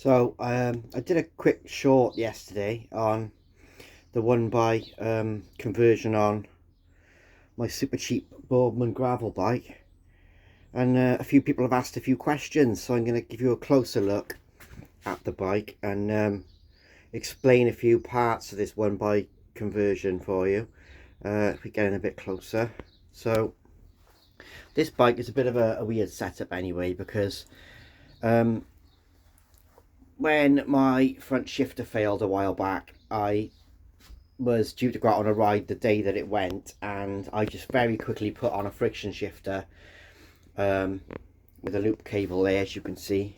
I did a quick short yesterday on the one by conversion on my super cheap Boardman gravel bike, and a few people have asked a few questions, so I'm going to give you a closer look at the bike and explain a few parts of this one by conversion for you. If we get in a bit closer. So this bike is a bit of a weird setup anyway, because when my front shifter failed a while back, I was due to go out on a ride the day that it went, and I just very quickly put on a friction shifter with a loop cable there, as you can see,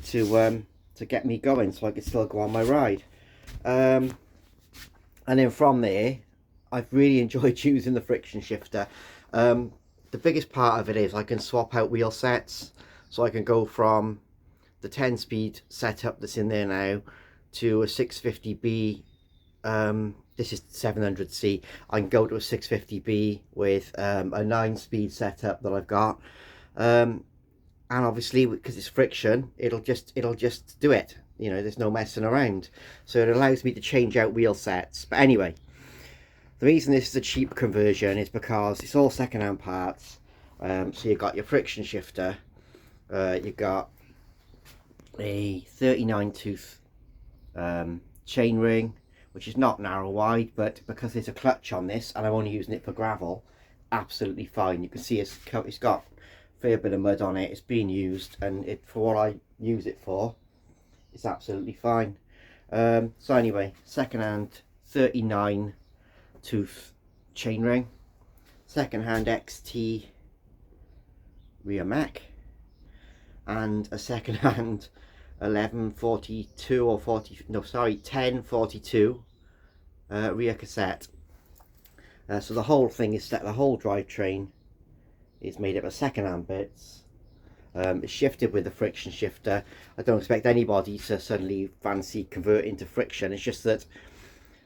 to get me going so I could still go on my ride. And then from there, I've really enjoyed using the friction shifter. The biggest part of it is I can swap out wheel sets, so I can go from the 10-speed setup that's in there now to a 650B. This is 700C. I can go to a 650B with a 9-speed setup that I've got, and obviously because it's friction, it'll just do it. You know, there's no messing around, so it allows me to change out wheel sets. But anyway, the reason this is a cheap conversion is because it's all second-hand parts. So you've got your friction shifter, you've got a 39 tooth chain ring, which is not narrow wide, but because there's a clutch on this and I'm only using it for gravel, absolutely fine. You can see it's got a fair bit of mud on it. It's being used, and for what I use it for, it's absolutely fine. So anyway, second-hand 39 tooth chain ring, second-hand XT rear mech, and a second-hand 1142 or 1042 rear cassette. So the whole thing is the whole drivetrain is made up of second-hand bits. It's shifted with the friction shifter. I don't expect anybody to suddenly fancy converting to friction. It's just that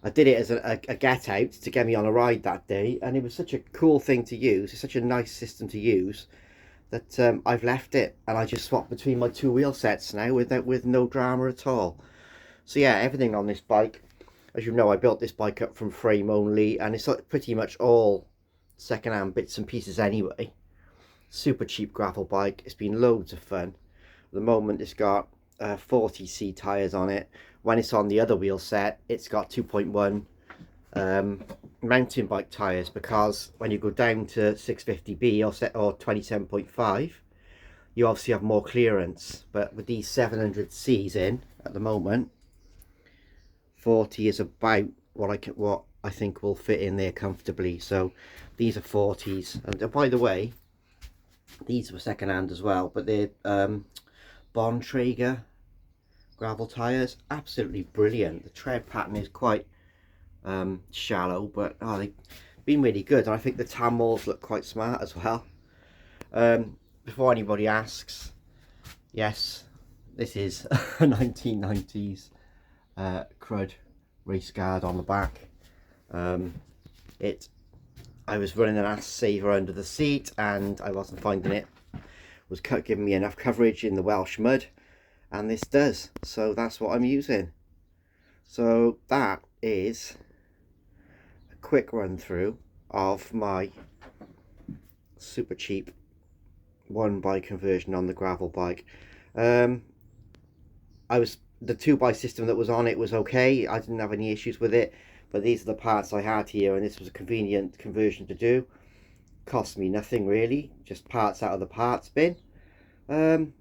I did it as a get out to get me on a ride that day, and it was such a cool thing to use. It's such a nice system to use that I've left it, and I just swap between my two wheel sets now with no drama at all. So yeah, everything on this bike, as you know, I built this bike up from frame only, and it's pretty much all second-hand bits and pieces anyway. Super cheap gravel bike. It's been loads of fun. At the moment it's got 40C tyres on it. When it's on the other wheel set, it's got 2.1 mountain bike tyres, because when you go down to 650B or 27.5, you obviously have more clearance. But with these 700Cs in at the moment, 40 is about what I think will fit in there comfortably. So these are 40s, and by the way, these were second hand as well, but they're Bontrager gravel tyres. Absolutely brilliant. The tread pattern is quite shallow, but they've been really good, and I think the tan walls look quite smart as well. Before anybody asks, yes, this is a 1990s crud race guard on the back. I was running an ass saver under the seat, and I wasn't finding it was giving me enough coverage in the Welsh mud, and this does. So that's what I'm using. So that is a quick run through of my super cheap one by conversion on the gravel bike. The 2x system that was on it was okay. I didn't have any issues with it, but these are the parts I had here, and this was a convenient conversion to do. Cost me nothing really, just parts out of the parts bin. And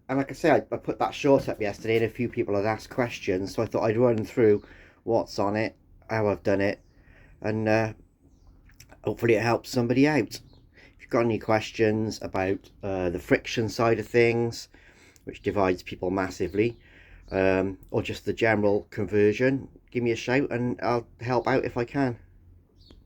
like I say, I put that short up yesterday, and a few people had asked questions, so I thought I'd run through what's on it, how I've done it, and hopefully it helps somebody out. If you've got any questions about the friction side of things, which divides people massively, or just the general conversion, give me a shout and I'll help out if I can.